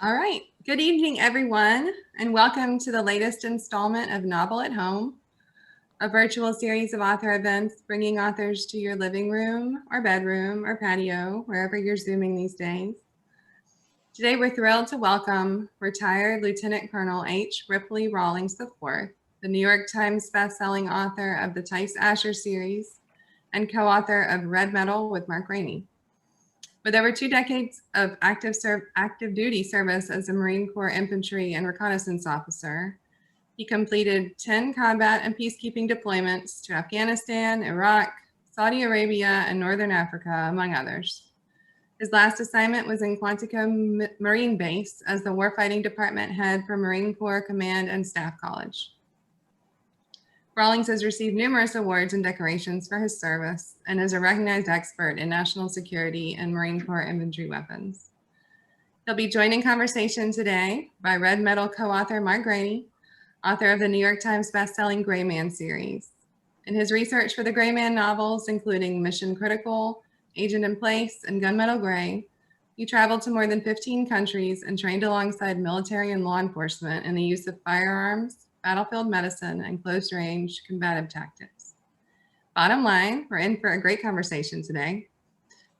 All right. Good evening, everyone, and welcome to the latest installment of Novel at Home, a virtual series of author events bringing authors to your living room or bedroom or patio, wherever you're Zooming these days. Today, we're thrilled to welcome retired Lieutenant Colonel H. Ripley Rawlings IV, the New York Times bestselling author of the Tice Asher series and co-author of Red Medal with Mark Greaney. With over 2 decades of active duty service as a Marine Corps infantry and reconnaissance officer, he completed 10 combat and peacekeeping deployments to Afghanistan, Iraq, Saudi Arabia, and Northern Africa, among others. His last assignment was in Quantico Marine Base as the Warfighting Department head for Marine Corps Command and Staff College. Rawlings has received numerous awards and decorations for his service and is a recognized expert in national security and Marine Corps infantry weapons. He'll be joined in conversation today by Red Medal co-author Mark Greaney, author of the New York Times bestselling Gray Man series. In his research for the Gray Man novels, including Mission Critical, Agent in Place, and Gunmetal Gray, he traveled to more than 15 countries and trained alongside military and law enforcement in the use of firearms, battlefield medicine, and close-range combative tactics. Bottom line, we're in for a great conversation today.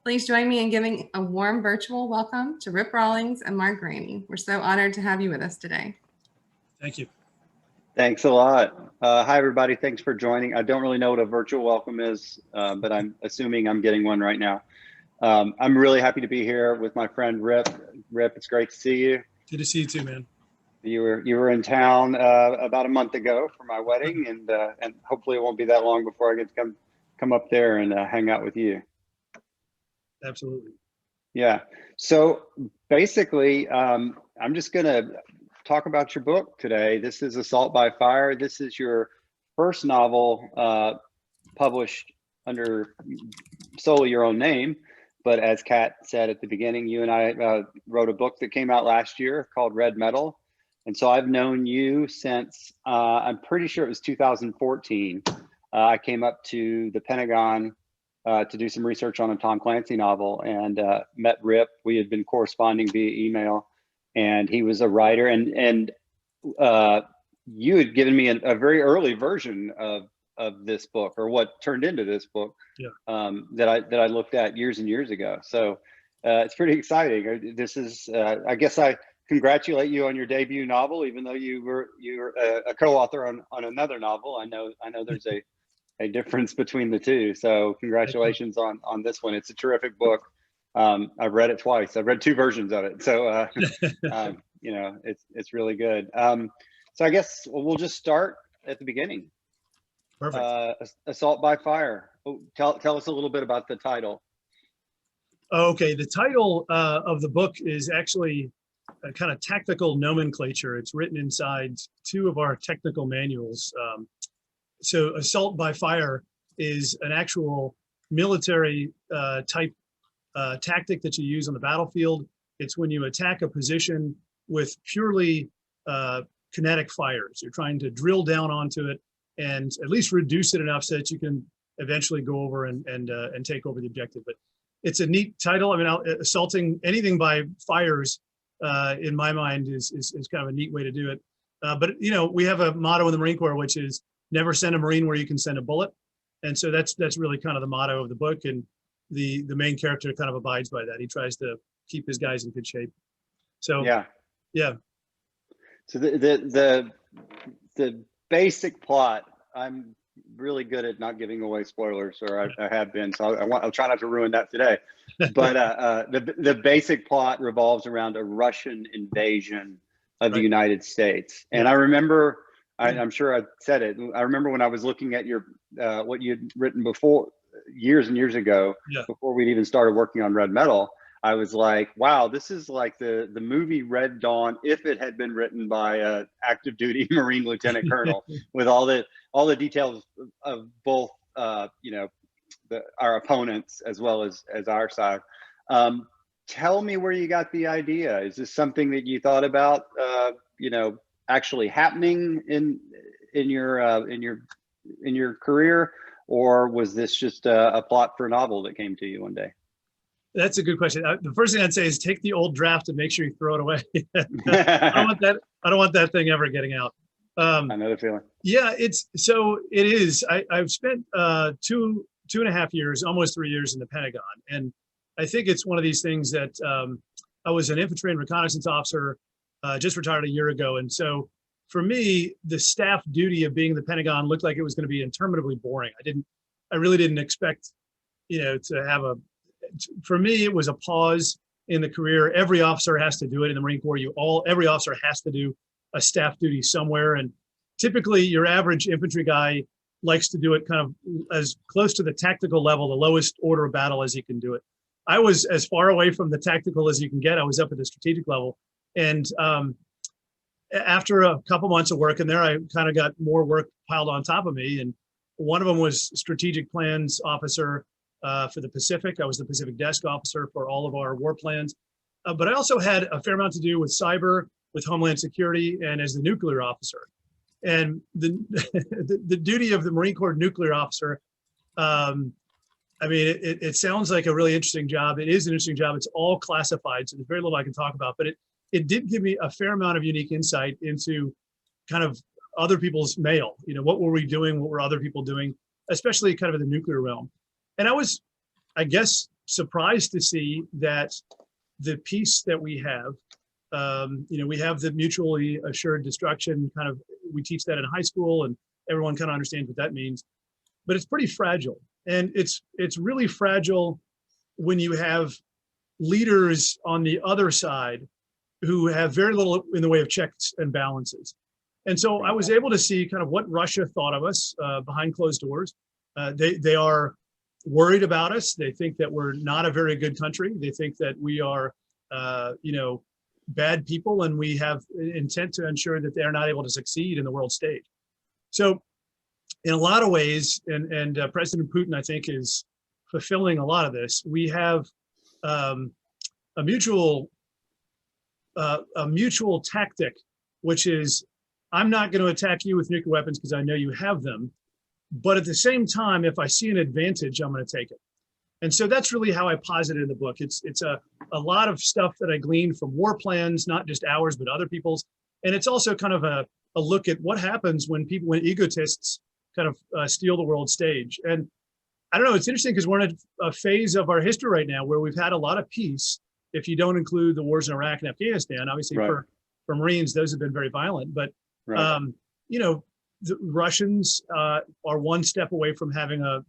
Please join me in giving a warm virtual welcome to Rip Rawlings and Mark Greaney. We're so honored to have you with us today. Thank you. Thanks a lot. Hi, everybody. Thanks for joining. I don't really know what a virtual welcome is, but I'm assuming I'm getting one right now. I'm really happy to be here with my friend Rip. Rip, it's great to see you. Good to see you too, man. You were in town about a month ago for my wedding, and hopefully it won't be that long before I get to come up there and hang out with you. Absolutely. Yeah. So basically, I'm just gonna talk about your book today. This is Assault by Fire. This is your first novel published under solely your own name. But as Kat said at the beginning, you and I wrote a book that came out last year called Red Medal. And so I've known you since, I'm pretty sure it was 2014. I came up to the Pentagon to do some research on a Tom Clancy novel and met Rip. We had been corresponding via email, and he was a writer. And you had given me a very early version of this book, or what turned into this book, yeah. that I looked at years and years ago. So it's pretty exciting. This is, I guess I congratulate you on your debut novel, even though you were a co-author on another novel. I know there's a difference between the two. So congratulations on this one. It's a terrific book. I've read it twice. I've read 2 versions of it. So you know, it's really good. So I guess we'll just start at the beginning. Perfect. Assault by Fire. Oh, tell us a little bit about the title. Okay, the title of the book is actually a kind of tactical nomenclature. It's written inside 2 of our technical manuals. So Assault by Fire is an actual military type tactic that you use on the battlefield. It's when you attack a position with purely kinetic fires. You're trying to drill down onto it and at least reduce it enough so that you can eventually go over and take over the objective. But it's a neat title. I mean, assaulting anything by fires, in my mind, is kind of a neat way to do it. But you know, we have a motto in the Marine Corps, which is never send a Marine where you can send a bullet. And so that's really kind of the motto of the book. And the main character kind of abides by that. He tries to keep his guys in good shape. So yeah. So the basic plot, I'm really good at not giving away spoilers, or I have been, so I'll try not to ruin that today. But the basic plot revolves around a Russian invasion of the United States. And I remember, I'm sure I said it, I remember when I was looking at your what you'd written before, years and years ago, before we'd even started working on Red Medal, I was like, wow, this is like the movie Red Dawn if it had been written by a active duty Marine lieutenant colonel, with all the details of both you know, our opponents as well as our side. Tell me where you got the idea. Is this something that you thought about you know, actually happening in your career, or was this just a plot for a novel that came to you one day? That's a good question. The first thing I'd say is take the old draft and make sure you throw it away. I don't want that. I don't want that thing ever getting out. I know the feeling. Yeah, it is. I've spent 2.5 years, almost 3 years in the Pentagon, and I think it's one of these things that I was an infantry and reconnaissance officer, just retired a year ago, and so for me, the staff duty of being in the Pentagon looked like it was going to be interminably boring. I really didn't expect, to have for me, it was a pause in the career. Every officer has to do it in the Marine Corps. Every officer has to do a staff duty somewhere. And typically your average infantry guy likes to do it kind of as close to the tactical level, the lowest order of battle as he can do it. I was as far away from the tactical as you can get. I was up at the strategic level. And after a couple months of work in there, I kind of got more work piled on top of me. And one of them was strategic plans officer for the Pacific. I was the Pacific desk officer for all of our war plans. But I also had a fair amount to do with cyber, with Homeland Security, and as the nuclear officer. And the duty of the Marine Corps nuclear officer, it sounds like a really interesting job. It is an interesting job. It's all classified, so there's very little I can talk about, but it did give me a fair amount of unique insight into kind of other people's mail. What were we doing? What were other people doing, especially kind of in the nuclear realm? And I was, I guess, surprised to see that the peace that we have, we have the mutually assured destruction kind of, we teach that in high school and everyone kind of understands what that means, but it's pretty fragile. And it's really fragile when you have leaders on the other side who have very little in the way of checks and balances. And so I was able to see kind of what Russia thought of us behind closed doors. They are worried about us. They think that we're not a very good country. They think that we are, bad people, and we have intent to ensure that they're not able to succeed in the world stage. So in a lot of ways, and President Putin, I think, is fulfilling a lot of this. We have a mutual tactic, which is, I'm not going to attack you with nuclear weapons because I know you have them. But at the same time, if I see an advantage, I'm going to take it. And so that's really how I posit it in the book. It's a lot of stuff that I gleaned from war plans, not just ours, but other people's. And it's also kind of a look at what happens when egotists kind of steal the world stage. And I don't know, it's interesting because we're in a phase of our history right now where we've had a lot of peace, if you don't include the wars in Iraq and Afghanistan. Obviously, right. For Marines, those have been very violent. But, right. The Russians are one step away from having a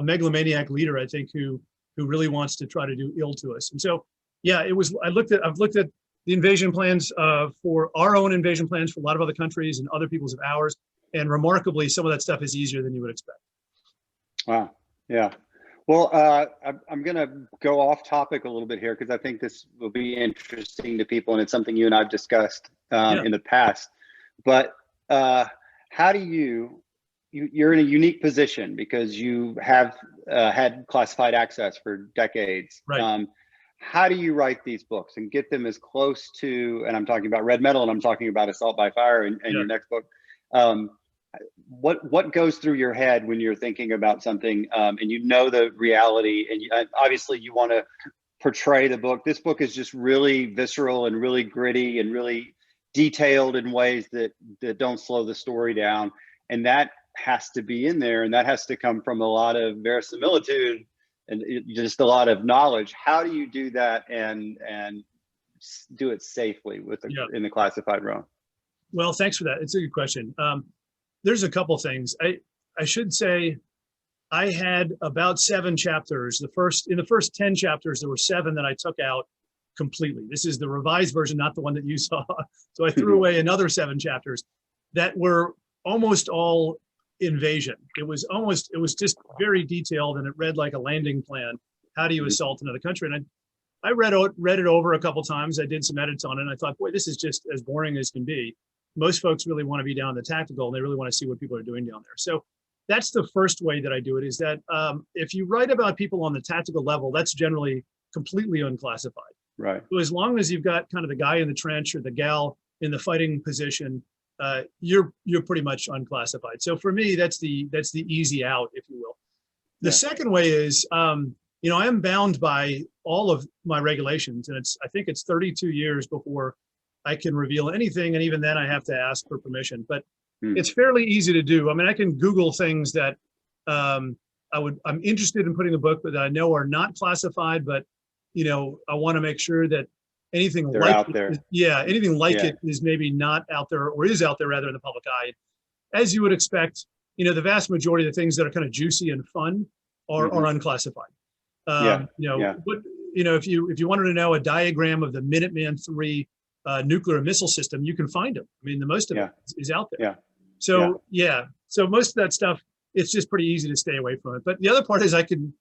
megalomaniac leader, I think, who really wants to try to do ill to us. And so, yeah, I've looked at the invasion plans for our own invasion plans for a lot of other countries and other people's of ours. And remarkably, some of that stuff is easier than you would expect. Wow. Yeah. Well, I'm going to go off topic a little bit here because I think this will be interesting to people, and it's something you and I've discussed in the past. But how do you're in a unique position because you have had classified access for decades. Right. How do you write these books and get them as close to, and I'm talking about Red Metal and I'm talking about Assault by Fire and your next book. What goes through your head when you're thinking about something and the reality, and obviously you want to portray the book. This book is just really visceral and really gritty and really detailed in ways that don't slow the story down. And that has to be in there, and that has to come from a lot of verisimilitude and just a lot of knowledge. How do you do that and do it safely in the classified realm? Well, thanks for that. It's a good question. There's a couple things. I should say I had about 7 chapters. In the first 10 chapters, there were 7 that I took out completely. This is the revised version, not the one that you saw. So I threw away another 7 chapters that were almost all invasion. It was just very detailed, and it read like a landing plan. How do you assault another country? And I read it over a couple times. I did some edits on it, and I thought, boy, this is just as boring as can be. Most folks really want to be down in the tactical, and they really want to see what people are doing down there. So that's the first way that I do it, is that if you write about people on the tactical level, that's generally completely unclassified. Right. So as long as you've got kind of the guy in the trench or the gal in the fighting position, you're pretty much unclassified. So for me, that's the easy out, if you will. The second way is, I am bound by all of my regulations, and I think it's 32 years before I can reveal anything, and even then I have to ask for permission. But it's fairly easy to do. I mean, I can Google things that I'm interested in putting in the book, but that I know are not classified. But I want to make sure that anything They're like out there. anything like it is maybe not out there, or is out there rather in the public eye. As you would expect, the vast majority of the things that are kind of juicy and fun are unclassified. But if you wanted to know a diagram of the Minuteman III nuclear missile system, you can find them. I mean, the most of it is out there. Yeah. So so most of that stuff, it's just pretty easy to stay away from it. But the other part is I could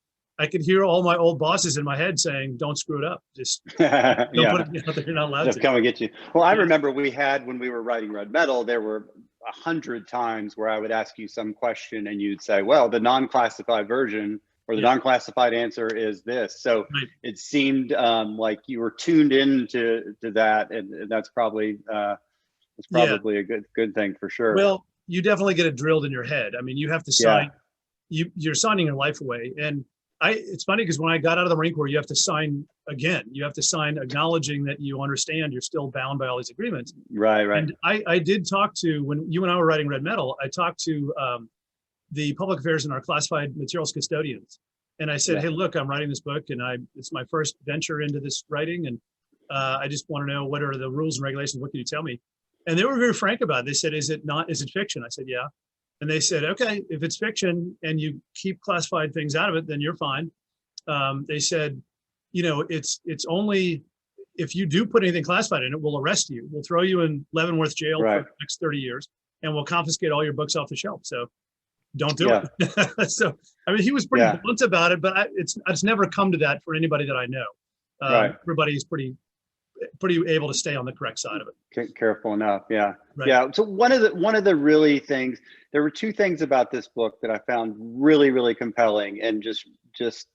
hear all my old bosses in my head saying, "Don't screw it up. Just don't put it out there. You're not allowed Just to." come and get you. Well, I remember when we were writing Red Metal, there were 100 times where I would ask you some question and you'd say, "Well, the non-classified version or the non-classified answer is this." So it seemed like you were tuned into that, and that's probably a good thing for sure. Well, you definitely get it drilled in your head. I mean, you have to sign. You're signing your life away, and it's funny because when I got out of the Marine Corps, you have to sign again. You have to sign acknowledging that you understand you're still bound by all these agreements. Right. And I did talk to, when you and I were writing Red Metal, I talked to the public affairs and our classified materials custodians. And I said, "Hey, look, I'm writing this book, and it's my first venture into this writing, and I just want to know, what are the rules and regulations? What can you tell me?" And they were very frank about it. They said, "Is it fiction?" I said, "Yeah." And they said, "Okay, if it's fiction and you keep classified things out of it, then you're fine." They said, it's only if you do put anything classified in it, we'll arrest you. We'll throw you in Leavenworth jail for the next 30 years, and we'll confiscate all your books off the shelf. So don't do it." So, I mean, he was pretty blunt about it, but it's never come to that for anybody that I know. Everybody's pretty able to stay on the correct side of it. Careful enough. So one of the really things, there were two things about this book that I found really, really compelling and just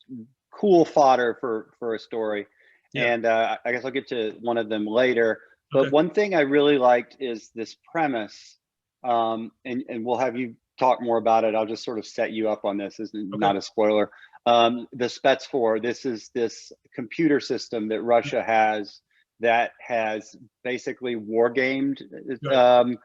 cool fodder for a story. And I guess I'll get to one of them later. But one thing I really liked is this premise, and we'll have you talk more about it. I'll just sort of set you up on this. This is not a spoiler. The Spets 4, this is this computer system that Russia has that has basically war gamed an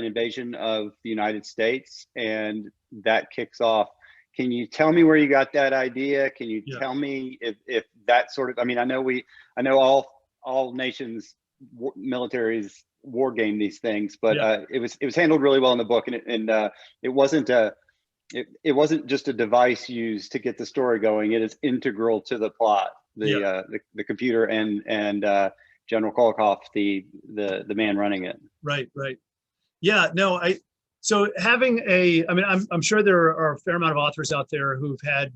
invasion of the United States, and that kicks off. Can you tell me where you got that idea? Can you tell me if that sort of, I mean, I know all nations, militaries war game these things, but it was handled really well in the book, and it wasn't just a device used to get the story going. It is integral to the plot. The computer and General Kolokov, the man running it. Right. Yeah. No. So having I'm sure there are a fair amount of authors out there who've had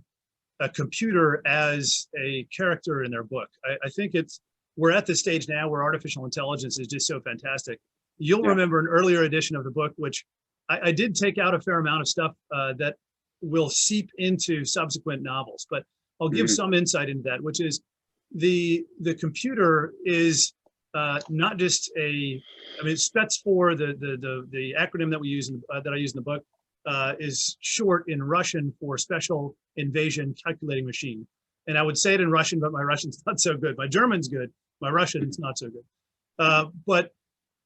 a computer as a character in their book. I think we're at the stage now where artificial intelligence is just so fantastic. You'll remember an earlier edition of the book, which I did take out a fair amount of stuff that will seep into subsequent novels, but I'll give some insight into that, which is the computer is not just Spets 4, the acronym that we use that I use in the book is short in Russian for Special Invasion Calculating Machine. And I would say it in Russian, but my Russian's not so good. My German's good. My Russian's not so good. But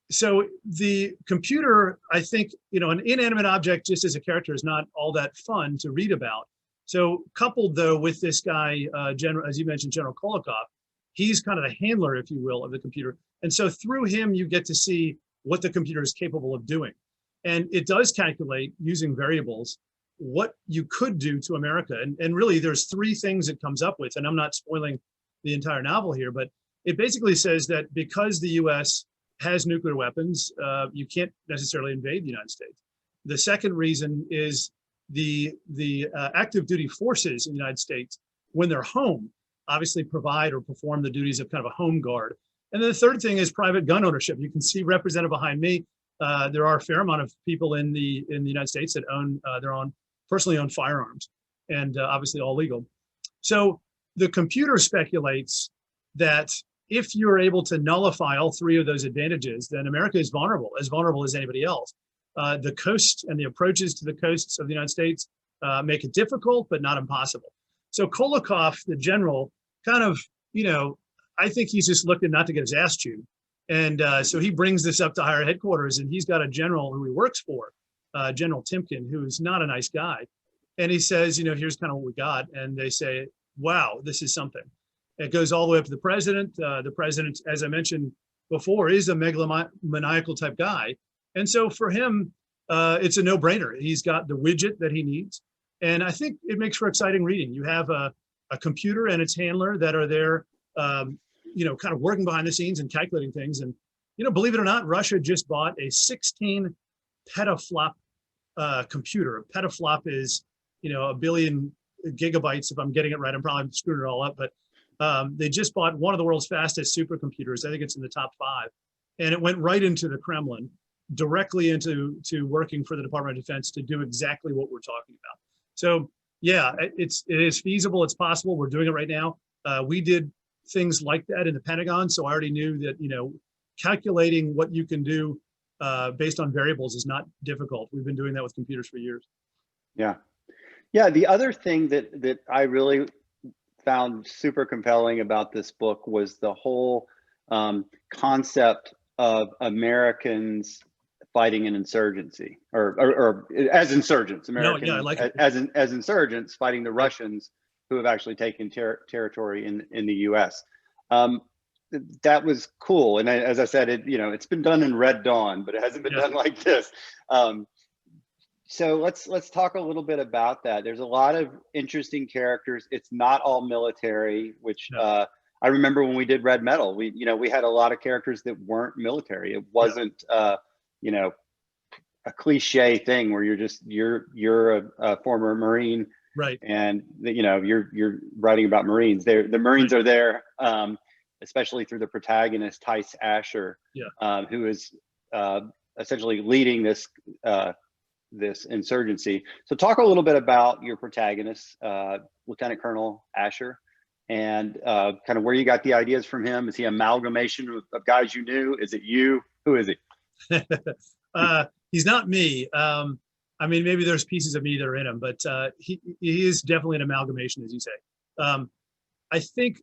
so the computer, I think, an inanimate object just as a character is not all that fun to read about. So coupled though with this guy, as you mentioned, General Kolokov, he's kind of the handler, if you will, of the computer. And so through him, you get to see what the computer is capable of doing. And it does calculate using variables what you could do to America. And really there's three things it comes up with, and I'm not spoiling the entire novel here, but it basically says that because the US has nuclear weapons, you can't necessarily invade the United States. The second reason is the active duty forces in the United States, when they're home, obviously provide or perform the duties of kind of a home guard. And then the third thing is private gun ownership. You can see represented behind me, there are a fair amount of people in the United States that own their own personally owned firearms, and obviously all legal. So the computer speculates that if you're able to nullify all three of those advantages, then America is vulnerable as anybody else. The coast and the approaches to the coasts of the United States make it difficult, but not impossible. So Kolokov, the general, kind of, I think he's just looking not to get his ass chewed. And so he brings this up to higher headquarters, and he's got a general who he works for, General Timken, who's not a nice guy. And he says, here's kind of what we got. And they say, wow, this is something. It goes all the way up to the president. The president, as I mentioned before, is a megalomaniacal type guy. And so for him, it's a no-brainer. He's got the widget that he needs. And I think it makes for exciting reading. You have a computer and its handler that are there, kind of working behind the scenes and calculating things. And, believe it or not, Russia just bought a 16 petaflop computer. A petaflop is, a billion gigabytes, if I'm getting it right. I'm probably screwing it all up, but they just bought one of the world's fastest supercomputers. I think it's in the top 5. And it went right into the Kremlin, directly into working for the Department of Defense to do exactly what we're talking about. So yeah, it is feasible. It's possible. We're doing it right now. We did things like that in the Pentagon. So I already knew that, calculating what you can do based on variables is not difficult. We've been doing that with computers for years. Yeah. Yeah. The other thing that I really found super compelling about this book was the whole concept of Americans fighting an insurgency, or as insurgents, Americans as insurgents fighting the Russians who have actually taken territory in the U.S. That was cool, and as I said, it's been done in Red Dawn, but it hasn't been done like this. So let's talk a little bit about that. There's a lot of interesting characters. It's not all military, which I remember when we did Red Metal. We had a lot of characters that weren't military. It wasn't a cliche thing where you're a former Marine, right? And you're writing about Marines. The Marines are there, especially through the protagonist Tice Asher, who is essentially leading this insurgency. So talk a little bit about your protagonist, Lieutenant Colonel Asher, and kind of where you got the ideas from him. Is he amalgamation of guys you knew? Is it you? Who is he? He's not me. I mean, maybe there's pieces of me that are in him, but he is definitely an amalgamation, as you say. I think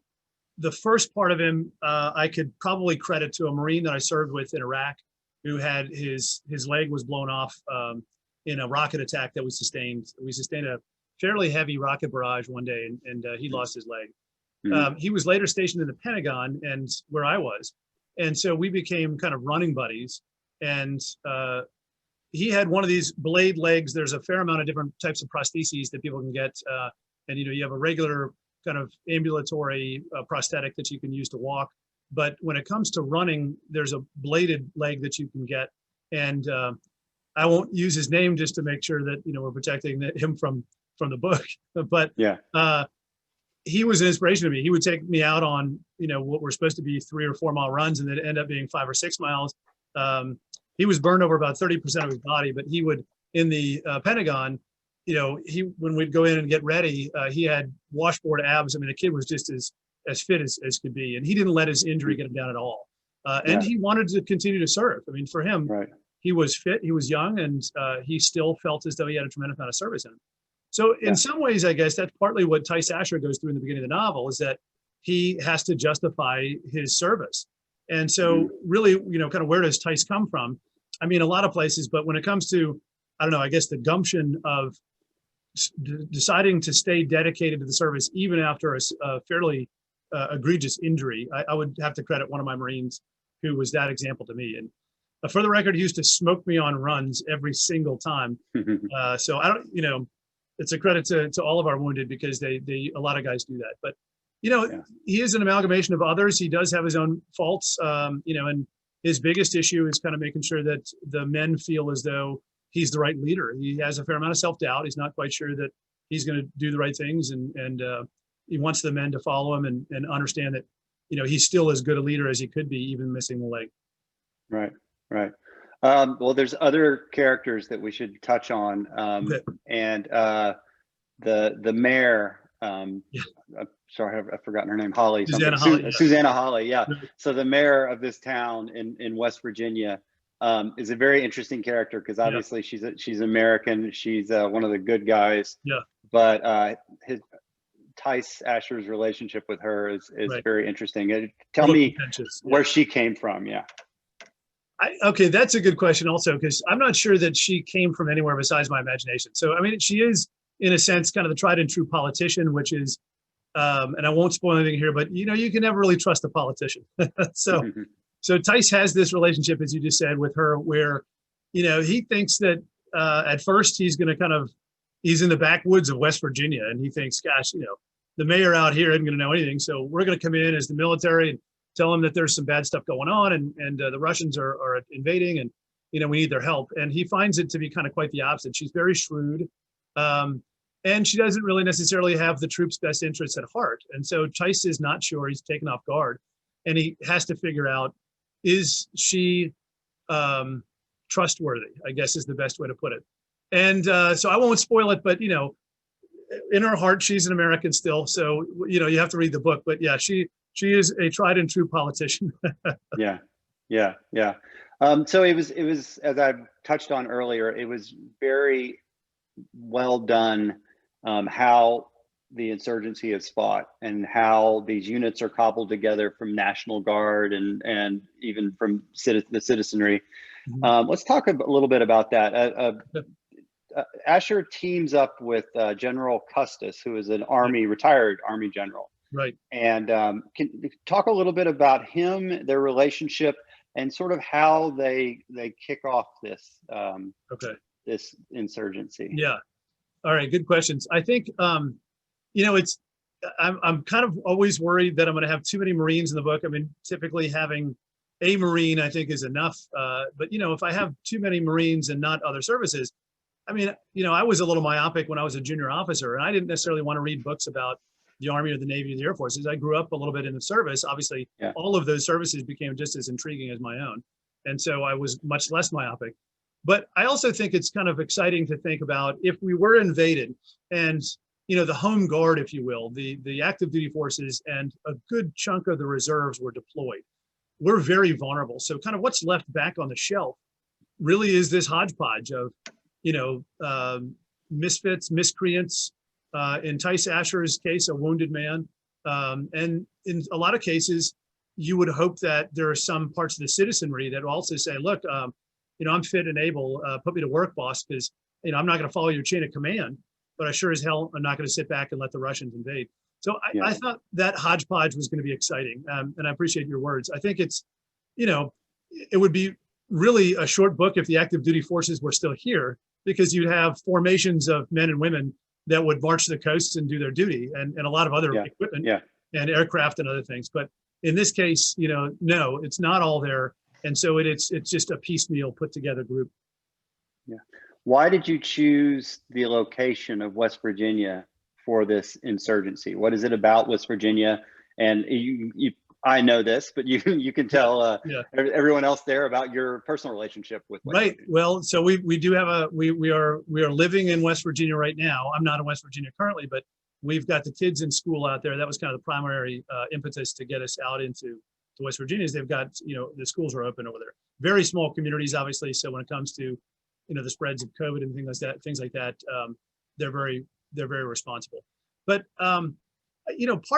the first part of him, I could probably credit to a Marine that I served with in Iraq, who had his leg was blown off in a rocket attack that we sustained. We sustained a fairly heavy rocket barrage one day, and he lost his leg. Mm-hmm. He was later stationed in the Pentagon, and where I was, and so we became kind of running buddies. And he had one of these blade legs. There's a fair amount of different types of prostheses that people can get, and you have a regular kind of ambulatory prosthetic that you can use to walk. But when it comes to running, there's a bladed leg that you can get, and I won't use his name just to make sure that we're protecting him from the book. But he was an inspiration to me. He would take me out on what were supposed to be 3 or 4 mile runs, and then end up being 5 or 6 miles. He was burned over about 30% of his body, but he would, in the Pentagon, when we'd go in and get ready, he had washboard abs. I mean, the kid was just as fit as could be, and he didn't let his injury get him down at all. And he wanted to continue to serve. I mean, for him, he was fit, he was young, and he still felt as though he had a tremendous amount of service in him. So in some ways, I guess that's partly what Tice Asher goes through in the beginning of the novel, is that he has to justify his service. And so really, kind of where does Tice come from? I mean, a lot of places, but when it comes to, I don't know, I guess the gumption of deciding to stay dedicated to the service, even after a fairly egregious injury, I would have to credit one of my Marines who was that example to me. And for the record, he used to smoke me on runs every single time. So I don't, it's a credit to all of our wounded, because a lot of guys do that. But he is an amalgamation of others. He does have his own faults, and his biggest issue is kind of making sure that the men feel as though he's the right leader. He has a fair amount of self-doubt. He's not quite sure that he's going to do the right things, and he wants the men to follow him and understand that he's still as good a leader as he could be, even missing the leg. Right. Well, there's other characters that we should touch on, and the mayor. Sorry, I've forgotten her name. Holly. Susanna Holly. Yeah. So the mayor of this town in West Virginia is a very interesting character, because obviously she's American. She's one of the good guys. Yeah. But Tice Asher's relationship with her is Right. very interesting. A Tell little me contentious, yeah. where she came from. Yeah. Okay, that's a good question also, because I'm not sure that she came from anywhere besides my imagination. So, I mean, she is, in a sense, kind of the tried and true politician, which is, and I won't spoil anything here, but you can never really trust a politician. So, so Tice has this relationship, as you just said, with her, where, he thinks that at first he's going to he's in the backwoods of West Virginia, and he thinks, gosh, the mayor out here isn't going to know anything, so we're going to come in as the military and tell them that there's some bad stuff going on, and the Russians are invading, and we need their help. And he finds it to be kind of quite the opposite. She's very shrewd, and she doesn't really necessarily have the troops' best interests at heart. And so Tice is not sure. He's taken off guard, and he has to figure out, is she trustworthy, I guess is the best way to put it. And so I won't spoil it, but in her heart, she's an American still. So you have to read the book. But yeah, she is a tried and true politician. Yeah. So it was, as I've touched on earlier, it was very well done, how the insurgency is fought and how these units are cobbled together from National Guard and even from the citizenry. Let's talk a little bit about that. Asher teams up with General Custis, who is an retired Army general. Right. And can you talk a little bit about him, their relationship, and sort of how they kick off this this insurgency? Yeah. All right. Good questions. I think it's I'm kind of always worried that I'm going to have too many Marines in the book. I mean, typically having a Marine, I think, is enough. But if I have too many Marines and not other services, I mean, I was a little myopic when I was a junior officer, and I didn't necessarily want to read books about the Army or the Navy or the Air Force. As I grew up a little bit in the service, obviously, all of those services became just as intriguing as my own. And so I was much less myopic. But I also think it's kind of exciting to think about if we were invaded and, the home guard, if you will, the active duty forces and a good chunk of the reserves were deployed. We're very vulnerable. So kind of what's left back on the shelf really is this hodgepodge of, misfits, miscreants, in Tice Asher's case, a wounded man. And in a lot of cases, you would hope that there are some parts of the citizenry that will also say, look, I'm fit and able, put me to work, boss, because, I'm not going to follow your chain of command, but I sure as hell am not going to sit back and let the Russians invade. So I thought that hodgepodge was going to be exciting. And I appreciate your words. I think it's, it would be really a short book if the active duty forces were still here, because you'd have formations of men and women that would march the coasts and do their duty, and a lot of other equipment and aircraft and other things. But in this case, no, it's not all there. And so it's just a piecemeal put together group. Yeah. Why did you choose the location of West Virginia for this insurgency? What is it about West Virginia? And I know this, but you can tell everyone else there about your personal relationship with West Virginia. Well, so we do have we are living in West Virginia right now. I'm not in West Virginia currently, but we've got the kids in school out there. That was kind of the primary impetus to get us out into West Virginia. Is they've got the schools are open over there. Very small communities, obviously. So when it comes to the spreads of COVID and things like that, they're very responsible. But part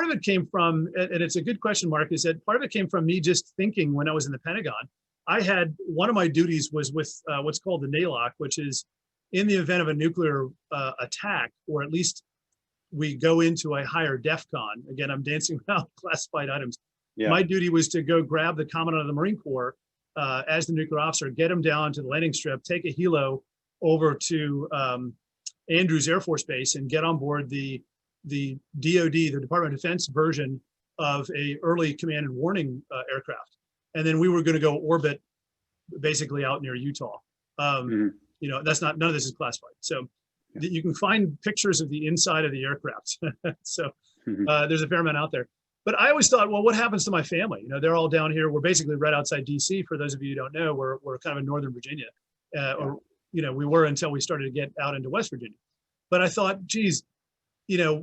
of it came from, and it's a good question, Mark, is that part of it came from me just thinking when I was in the Pentagon. I had one of my duties was with what's called the NALOC, which is in the event of a nuclear attack, or at least we go into a higher DEFCON. Again, I'm dancing around classified items. Yeah. My duty was to go grab the Commandant of the Marine Corps as the nuclear officer, get him down to the landing strip, take a helo over to Andrews Air Force Base, and get on board the DoD, the Department of Defense version of a early command and warning aircraft. And then we were going to go orbit basically out near Utah. That's none of this is classified. So you can find pictures of the inside of the aircraft. So there's a fair amount out there. But I always thought, well, what happens to my family? They're all down here. We're basically right outside DC. For those of you who don't know, we're kind of in Northern Virginia, or we were until we started to get out into West Virginia. But I thought, geez,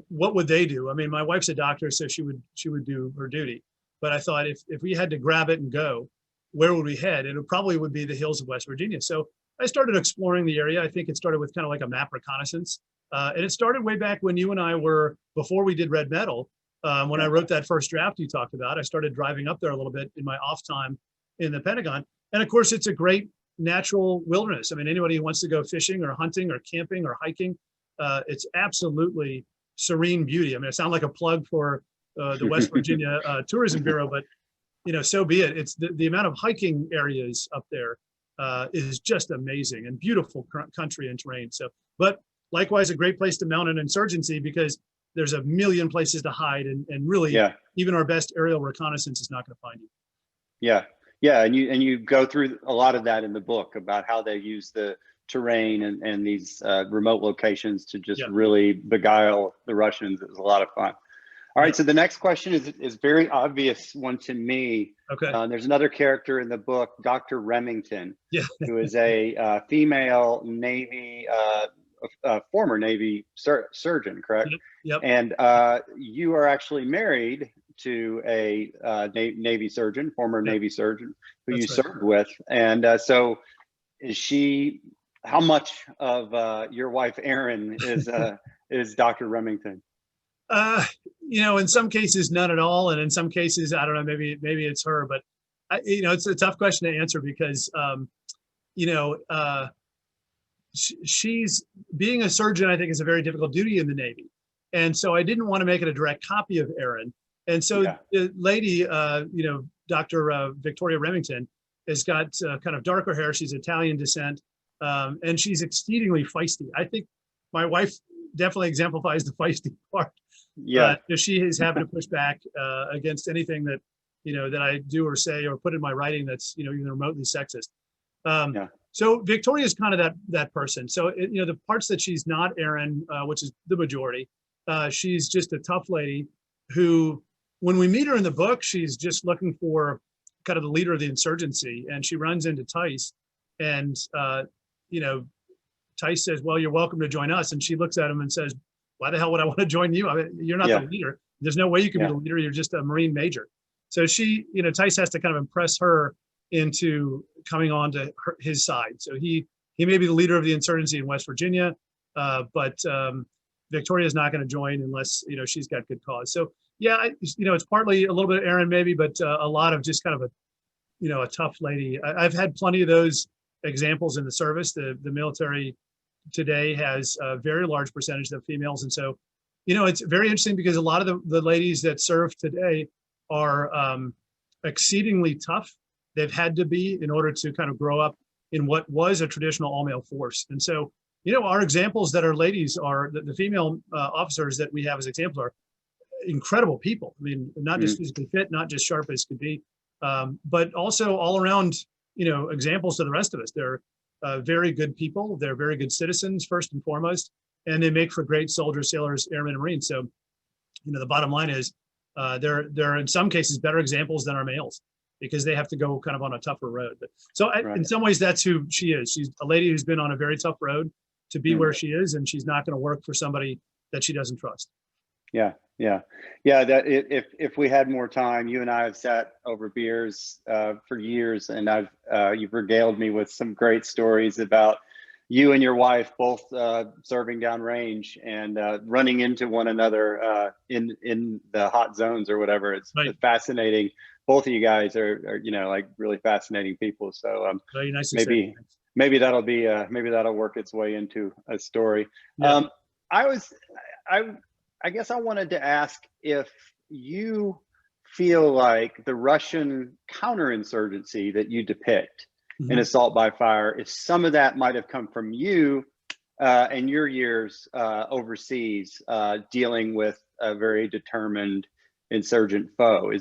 what would they do? I mean, my wife's a doctor, so she would do her duty. But I thought if we had to grab it and go, where would we head? And it probably would be the hills of West Virginia. So I started exploring the area. I think it started with kind of like a map reconnaissance. And it started way back when you and I were, before we did Red Metal, when I wrote that first draft you talked about. I started driving up there a little bit in my off time in the Pentagon. And of course, it's a great natural wilderness. I mean, anybody who wants to go fishing or hunting or camping or hiking, it's absolutely serene beauty. I mean, it sounds like a plug for the West Virginia Tourism Bureau, but so be it. It's the amount of hiking areas up there is just amazing and beautiful country and terrain. So, but likewise, a great place to mount an insurgency because there's a million places to hide, and really, even our best aerial reconnaissance is not going to find you. Yeah, and you go through a lot of that in the book about how they use the terrain and these remote locations to just really beguile the Russians. It was a lot of fun. All right, so the next question is very obvious one to me. Okay. There's another character in the book, Dr. Remington, who is a female Navy, former Navy surgeon, correct? Yep. And you are actually married to a Navy surgeon, former Navy surgeon, who you served with. And so is she, how much of your wife, Erin, is Dr. Remington? In some cases, none at all. And in some cases, I don't know, maybe it's her, but it's a tough question to answer because, she's being a surgeon, I think, is a very difficult duty in the Navy. And so I didn't want to make it a direct copy of Erin. And so the lady, Dr. Victoria Remington, has got kind of darker hair. She's Italian descent, and she's exceedingly feisty. I think my wife definitely exemplifies the feisty part. She is having to push back against anything that that I do or say or put in my writing that's even remotely sexist. So Victoria is kind of that person. So the parts that she's not Erin, which is the majority, she's just a tough lady who, when we meet her in the book, she's just looking for kind of the leader of the insurgency, and she runs into Tice, and Tice says, "Well, you're welcome to join us," and she looks at him and says, "Why the hell would I want to join you? I mean, you're not the leader. There's no way you can be the leader. You're just a Marine major." So she, Tice has to kind of impress her into coming on to his side. So he may be the leader of the insurgency in West Virginia, but Victoria is not going to join unless she's got good cause. So it's partly a little bit of Erin maybe, but a lot of just kind of a tough lady. I've had plenty of those examples in the service. The military today has a very large percentage of females, and so it's very interesting because a lot of the ladies that serve today are exceedingly tough. They've had to be in order to kind of grow up in what was a traditional all-male force. And so, our examples that are ladies are the female officers that we have as examples are incredible people. I mean, not just physically fit, not just sharp as could be, but also all around, examples to the rest of us. They're very good people. They're very good citizens, first and foremost, and they make for great soldiers, sailors, airmen, and Marines. So, the bottom line is they're in some cases better examples than our males, because they have to go kind of on a tougher road. But so in some ways, that's who she is. She's a lady who's been on a very tough road to be where she is, and she's not going to work for somebody that she doesn't trust. Yeah. That if we had more time, you and I have sat over beers for years, and you've regaled me with some great stories about you and your wife both serving downrange and running into one another in the hot zones or whatever. It's fascinating. Both of you guys are like really fascinating people. So very nice. Maybe that'll work its way into a story. I guess I wanted to ask if you feel like the Russian counterinsurgency that you depict in Assault by Fire, if some of that might have come from you and your years overseas dealing with a very determined insurgent foe.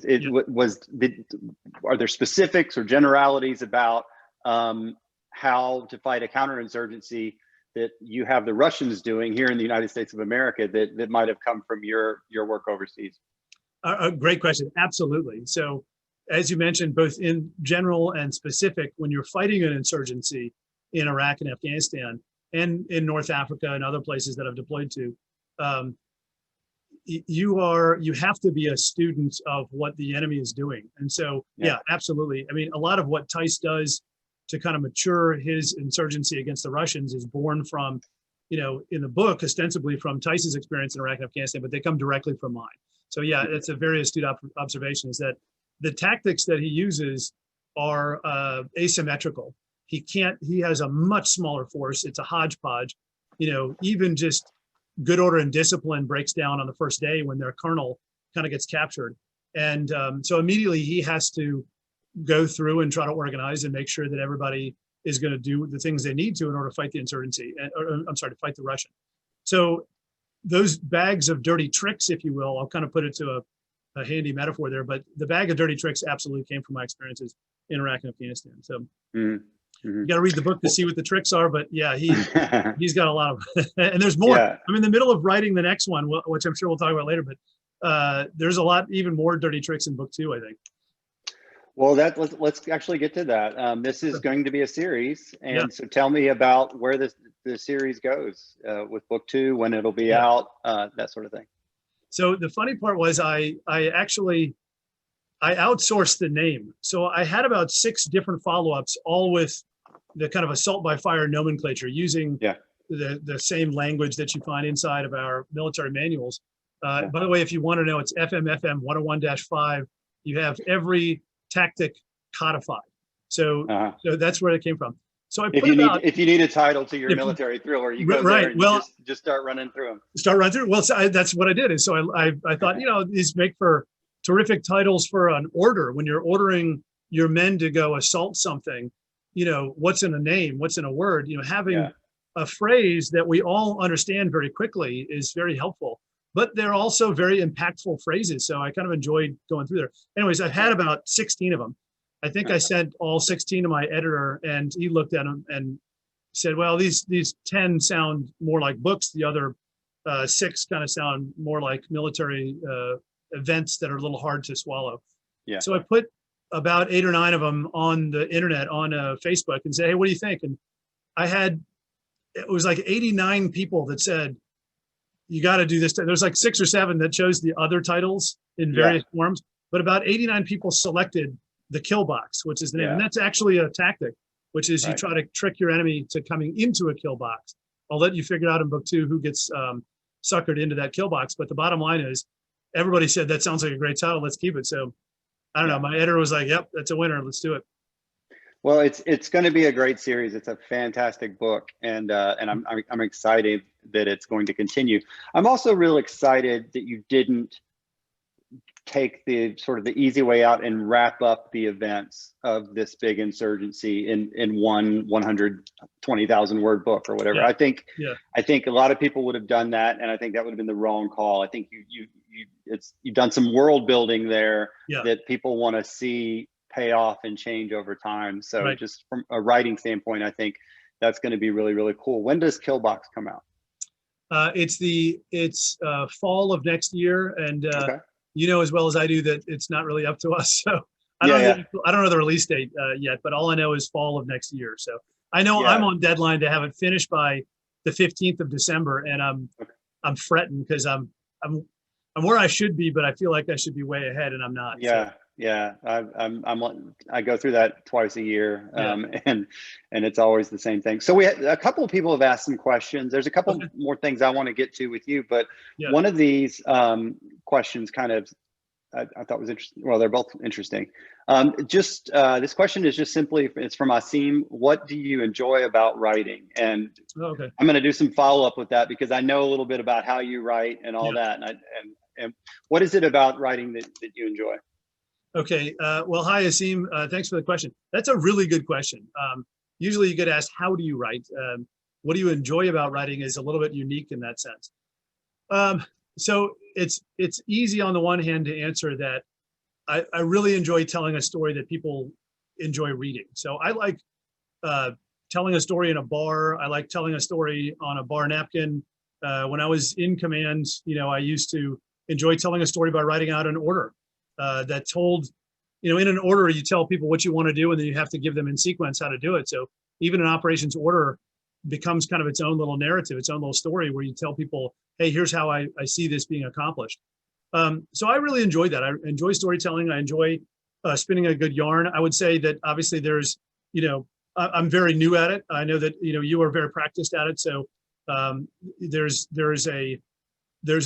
Are there specifics or generalities about how to fight a counterinsurgency that you have the Russians doing here in the United States of America that might have come from your work overseas? A great question. Absolutely. So as you mentioned, both in general and specific, when you're fighting an insurgency in Iraq and Afghanistan and in North Africa and other places that I've deployed to, you have to be a student of what the enemy is doing. And so, absolutely. I mean, a lot of what Tice does to kind of mature his insurgency against the Russians is born from, in the book, ostensibly from Tice's experience in Iraq and Afghanistan, but they come directly from mine. So yeah, it's a very astute observation, is that the tactics that he uses are asymmetrical. He has a much smaller force. It's a hodgepodge. Even just good order and discipline breaks down on the first day when their colonel kind of gets captured. And so immediately he has to go through and try to organize and make sure that everybody is going to do the things they need to in order to fight the insurgency, to fight the Russian. So those bags of dirty tricks, if you will, I'll kind of put it to a handy metaphor there, but the bag of dirty tricks absolutely came from my experiences in Iraq and Afghanistan. So you got to read the book to see what the tricks are, but yeah, he's got a lot of, and there's more. Yeah. I'm in the middle of writing the next one, which I'm sure we'll talk about later, but there's a lot, even more dirty tricks in book 2, I think. Well, let's actually get to that. This is going to be a series, and so tell me about where the series goes with book 2, when it'll be out, that sort of thing. So the funny part was I outsourced the name. So I had about 6 different follow-ups, all with the kind of assault by fire nomenclature, using the same language that you find inside of our military manuals. By the way, if you want to know, it's FMFM 101-5. You have every tactic codified. So that's where it came from. So if you need a title to your military thriller, you go there and just start running through them. Well, so that's what I did. And so I thought, these make for terrific titles for an order. When you're ordering your men to go assault something, what's in a name, what's in a word, having a phrase that we all understand very quickly is very helpful. But they're also very impactful phrases. So I kind of enjoyed going through there. Anyways, I've had about 16 of them. I think I sent all 16 to my editor, and he looked at them and said, well, these 10 sound more like books. The other 6 kind of sound more like military events that are a little hard to swallow. Yeah. So I put about 8 or 9 of them on the internet, on Facebook, and said, hey, what do you think? And it was like 89 people that said, you got to do this. There's like 6 or 7 that chose the other titles in various forms, but about 89 people selected the kill box, which is the name. And that's actually a tactic, which is you try to trick your enemy to coming into a kill box. I'll let you figure out in book 2 who gets suckered into that kill box. But the bottom line is, everybody said, that sounds like a great title, let's keep it. So I don't know, my editor was like, yep, that's a winner, let's do it. Well, it's going to be a great series. It's a fantastic book, and I'm excited that it's going to continue. I'm also real excited that you didn't take the sort of the easy way out and wrap up the events of this big insurgency in one 120,000 word book or whatever. I think a lot of people would have done that, and I think that would have been the wrong call. I think you've done some world building there that people want to see pay off and change over time. So just from a writing standpoint, I think that's going to be really, really cool. When does Killbox come out? It's fall of next year, and as well as I do that it's not really up to us. So I don't know the release date yet, but all I know is fall of next year. So I know I'm on deadline to have it finished by the 15th of December, and I'm fretting because I'm where I should be, but I feel like I should be way ahead, and I'm not. I go through that twice a year, and it's always the same thing. So we had a couple of people have asked some questions. There's a couple more things I want to get to with you, but one of these questions kind of I thought was interesting. Well, they're both interesting. This question is just simply, it's from Asim. What do you enjoy about writing? And I'm going to do some follow up with that because I know a little bit about how you write and all that. And what is it about writing that you enjoy? Okay. Well, hi, Asim. Thanks for the question. That's a really good question. Usually you get asked, how do you write? What do you enjoy about writing is a little bit unique in that sense. So it's easy on the one hand to answer that I really enjoy telling a story that people enjoy reading. So I like telling a story in a bar. I like telling a story on a bar napkin. When I was in command, I used to enjoy telling a story by writing out an order. That told, in an order, you tell people what you want to do, and then you have to give them in sequence how to do it. So even an operations order becomes kind of its own little narrative, its own little story where you tell people, hey, here's how I see this being accomplished. So I really enjoy that. I enjoy storytelling. I enjoy spinning a good yarn. I would say that obviously there's, I'm very new at it. I know that, you are very practiced at it. So There's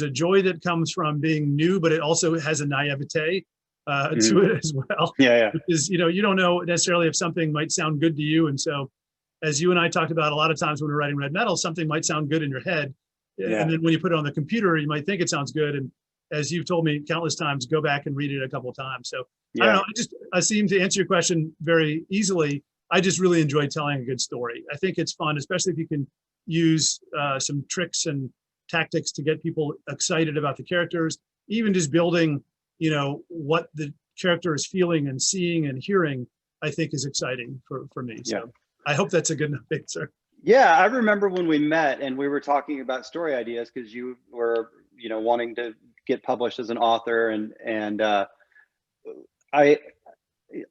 a joy that comes from being new, but it also has a naivete to it as well. Yeah. Because, you don't know necessarily if something might sound good to you. And so, as you and I talked about a lot of times when we're writing Red Metal, something might sound good in your head. Yeah. And then when you put it on the computer, you might think it sounds good. And as you've told me countless times, go back and read it a couple of times. So I don't know. I seem to answer your question very easily. I just really enjoy telling a good story. I think it's fun, especially if you can use some tricks and tactics to get people excited about the characters, even just building, what the character is feeling and seeing and hearing, I think is exciting for me. So I hope that's a good enough answer. Yeah, I remember when we met and we were talking about story ideas because you were, wanting to get published as an author, and I,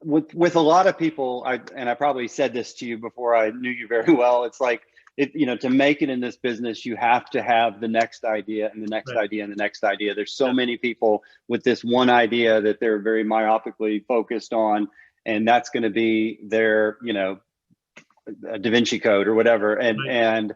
with a lot of people, I probably said this to you before I knew you very well. It's like, to make it in this business, you have to have the next idea and the next idea and the next idea. There's so many people with this one idea that they're very myopically focused on, and that's going to be their, a Da Vinci Code or whatever. And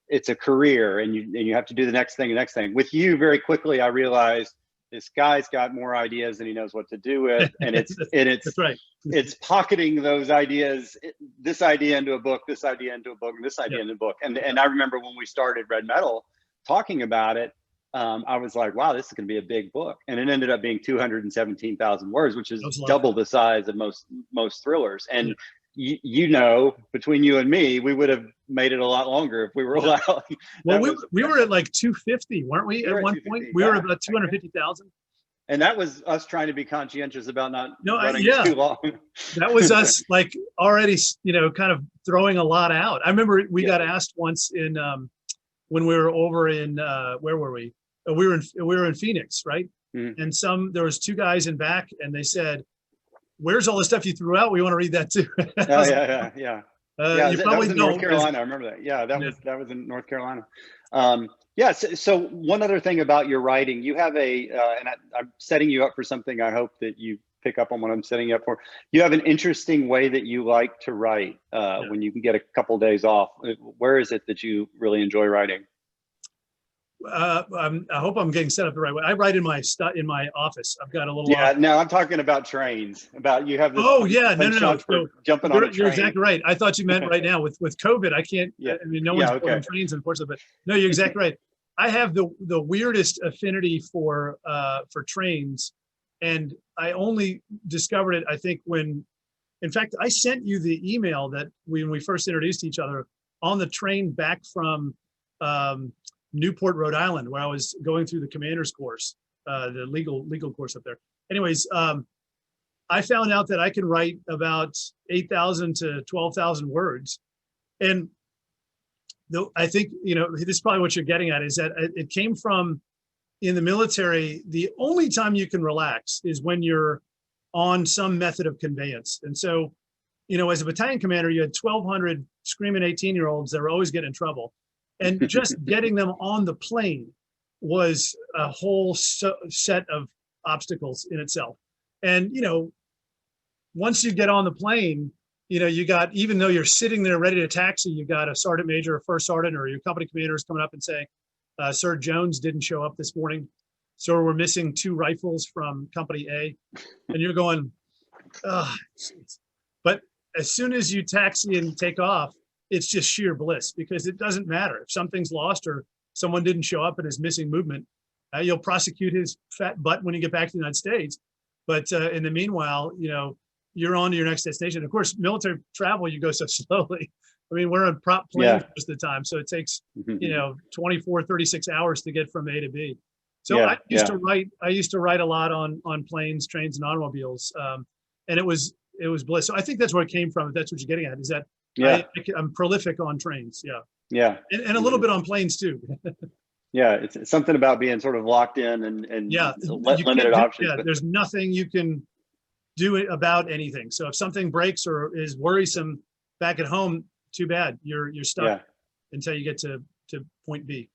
it's a career, and you have to do the next thing. With you, very quickly, I realized this guy's got more ideas than he knows what to do with, and it's That's right. It's pocketing those ideas, this idea into a book, this idea into a book, and this idea into a book. And I remember when we started Red Metal talking about it, I was like, wow, this is going to be a big book. And it ended up being 217,000 words, which is double the size of most thrillers. And between you and me, we would have made it a lot longer if we were allowed. Well, we were at like 250, weren't we? At one point, we were about 250,000. And that was us trying to be conscientious about not running too long. That was us like already, kind of throwing a lot out. I remember we got asked once in when we were over in where were we? We were in Phoenix, right? Mm-hmm. And there was two guys in back, and they said, "Where's all the stuff you threw out? We want to read that too." Yeah. You probably don't. North Carolina. I remember that. Yeah, that was in North Carolina. So one other thing about your writing, you have and I'm setting you up for something. I hope that you pick up on what I'm setting you up for. You have an interesting way that you like to write when you can get a couple days off. Where is it that you really enjoy writing? I hope I'm getting set up the right way. I write in my office. I've got a little. Yeah, no, I'm talking about trains. About you have this. Oh yeah, no. So jumping on a train. You're exactly right. I thought you meant right now with COVID. I can't. Yeah. I mean, no one's on trains, unfortunately. But no, you're exactly right. I have the weirdest affinity for trains, and I only discovered it, I think, in fact, I sent you the email that when we first introduced each other on the train back from Newport, Rhode Island, where I was going through the commander's course, the legal course up there. Anyways, I found out that I can write about 8,000 to 12,000 words, and I think, this is probably what you're getting at, is that it came from in the military. The only time you can relax is when you're on some method of conveyance. And so, as a battalion commander, you had 1,200 screaming 18-year-olds that were always getting in trouble. And just getting them on the plane was a whole set of obstacles in itself. And, once you get on the plane, you got, even though you're sitting there ready to taxi, you got a sergeant major or first sergeant or your company commander is coming up and saying, Sir Jones didn't show up this morning. So we're missing 2 rifles from company A. And you're going, oh, geez. But as soon as you taxi and take off, it's just sheer bliss, because it doesn't matter if something's lost or someone didn't show up and is missing movement. You'll prosecute his fat butt when you get back to the United States. But in the meanwhile, you're on to your next destination. Of course, military travel, you go so slowly. I mean, we're on prop planes most of the time. So it takes, 24, 36 hours to get from A to B. So I used to write a lot on planes, trains, and automobiles. And it was bliss. So I think that's where it came from. If that's what you're getting at, is that I'm prolific on trains. Yeah. And a little bit on planes too. Yeah. It's something about being sort of locked in and limited options. Yeah. There's nothing you can do about anything. So if something breaks or is worrisome back at home, too bad. You're stuck until you get to point B.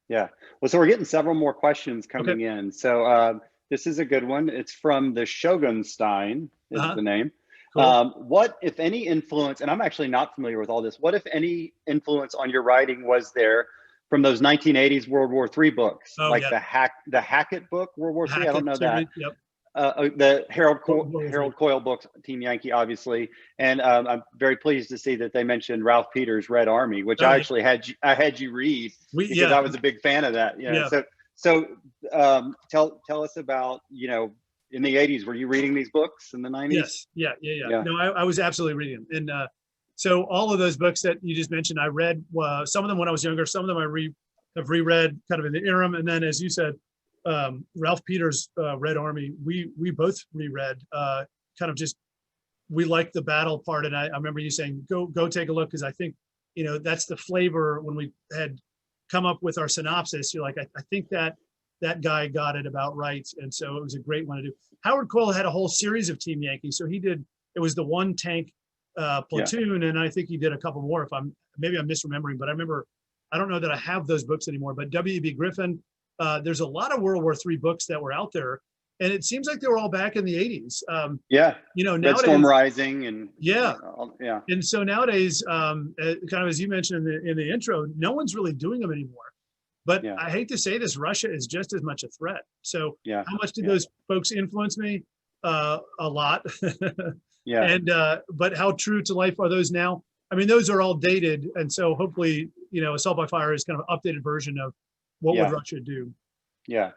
Yeah. Well, so we're getting several more questions coming in. So this is a good one. It's from the Shogunstein is the name. Cool. What, if any, influence, and I'm actually not familiar with all this, what, if any, influence on your writing was there from those 1980s World War III books, Oh, like yeah. the Hackett book, World War III. I don't know that. Yep. The World War III. Harold Coyle books, Team Yankee, obviously, and I'm very pleased to see that they mentioned Ralph Peters' Red Army, which I actually had you read because I was a big fan of that. You know, so tell us about, you know, in the 80s, were you reading these books in the 90s? Yes. Yeah. No, I was absolutely reading them, and so all of those books that you just mentioned, I read some of them when I was younger. Some of them I have reread kind of in the interim, and then, as you said, Ralph Peters' Red Army, we both reread. Kind of just, we liked the battle part, and I remember you saying go take a look, because I think, you know, that's the flavor when we had come up with our synopsis. You're like, I think that guy got it about right, and so it was a great one to do. Howard Coyle had a whole series of Team Yankee, so he did. It was the one tank platoon, and I think he did a couple more. If I'm misremembering, but I remember. I don't know that I have those books anymore, but W.B. Griffin. There's a lot of World War III books that were out there, and it seems like they were all back in the 80s. You know, nowadays, Red Storm Rising, and and so nowadays, kind of as you mentioned in the intro, no one's really doing them anymore. But I hate to say this, Russia is just as much a threat. So how much did those folks influence me? A lot. And but how true to life are those now? I mean, those are all dated, and so hopefully, you know, Assault by Fire is kind of an updated version of what would Russia do. Yeah,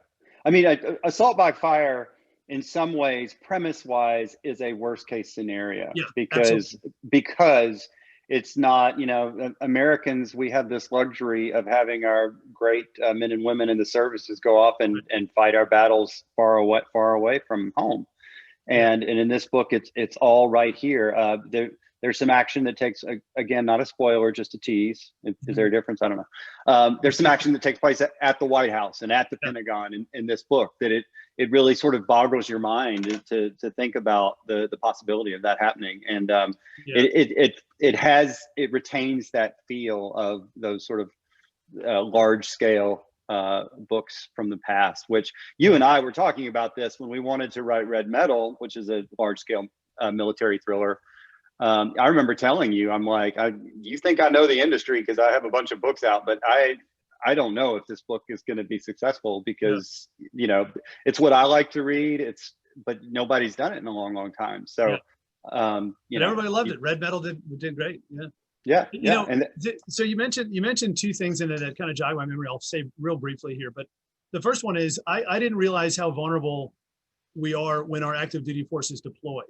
I mean, Assault by Fire, in some ways, premise-wise, is a worst-case scenario. Because it's not, you know, Americans, we have this luxury of having our great men and women in the services go off and fight our battles far away from home. And in this book, it's all right here. There's some action that takes, again, not a spoiler, just a tease. Is there a difference? I don't know. There's some action that takes place at the White House and at the Pentagon in this book that it really sort of boggles your mind to think about the possibility of that happening. And it retains that feel of those sort of large scale books from the past, which you and I were talking about this when we wanted to write Red Metal, which is a large scale military thriller. I remember telling you, I'm like, you think I know the industry because I have a bunch of books out, but I don't know if this book is going to be successful because, you know, it's what I like to read. But nobody's done it in a long, long time. So, everybody loved it. Red Metal did great. Yeah. You know, so you mentioned two things in it that kind of jog my memory. I'll say real briefly here, but the first one is I didn't realize how vulnerable we are when our active duty forces deploy.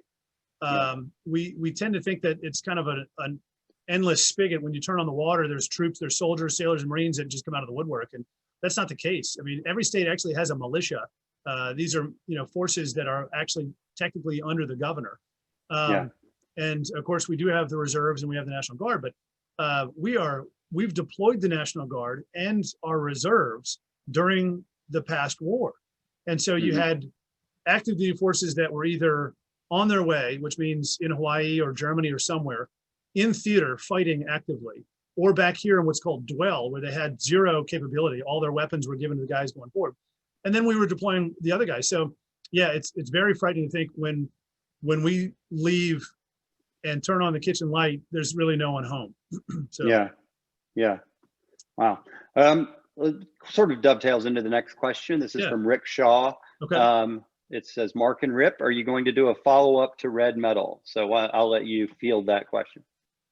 We tend to think that it's kind of an endless spigot. When you turn on the water, there's troops, there's soldiers, sailors, and Marines that just come out of the woodwork, and that's not the case. I mean, every state actually has a militia. These are, you know, forces that are actually technically under the governor. And of course, we do have the reserves and we have the National Guard, but we've deployed the National Guard and our reserves during the past war, and so you had active duty forces that were either on their way, which means in Hawaii or Germany or somewhere, in theater fighting actively, or back here in what's called dwell, where they had zero capability. All their weapons were given to the guys going forward. And then we were deploying the other guys. So yeah, it's very frightening to think when we leave and turn on the kitchen light, there's really no one home. So yeah. Wow. Sort of dovetails into the next question. This is from Rick Shaw. Okay. It says, Mark and Rip, are you going to do a follow-up to Red Metal? So I'll let you field that question.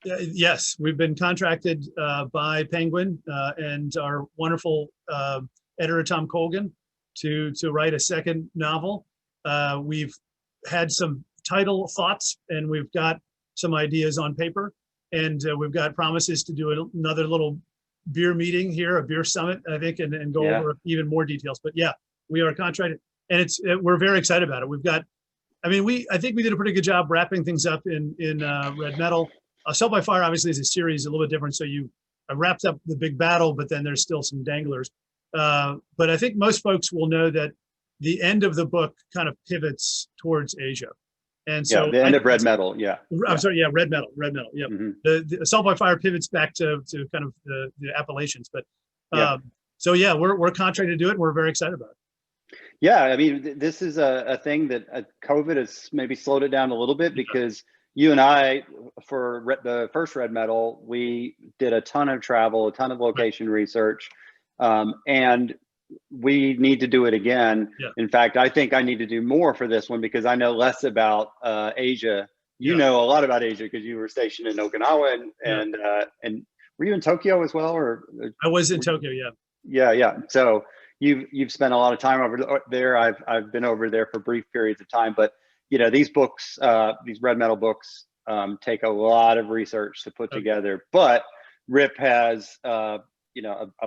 Yes, we've been contracted by Penguin and our wonderful editor, Tom Colgan, to write a second novel. We've had some title thoughts and we've got some ideas on paper, and we've got promises to do another little beer meeting here, a beer summit, I think, and go over even more details. But yeah, we are contracted. And we're very excited about it. We've got, I think we did a pretty good job wrapping things up in Red Metal. Assault by Fire obviously is a series, a little bit different. So you wrapped up the big battle, but then there's still some danglers. But I think most folks will know that the end of the book kind of pivots towards Asia. And so the end of Red Metal, I'm sorry, Red Metal, yeah. The Assault by Fire pivots back to kind of the Appalachians. But so yeah, we're contracted to do it. And we're very excited about it. Yeah, I mean, this is a thing that COVID has maybe slowed it down a little bit because you and I the first red medal, we did a ton of travel, a ton of location research, and we need to do it again. Yeah. In fact, I think I need to do more for this one because I know less about Asia. You know a lot about Asia because you were stationed in Okinawa and were you in Tokyo as well, or? I was in Tokyo, yeah. Yeah. So you've spent a lot of time over there. I've been over there for brief periods of time, but these books, these red medal books, take a lot of research to put together. But Rip has a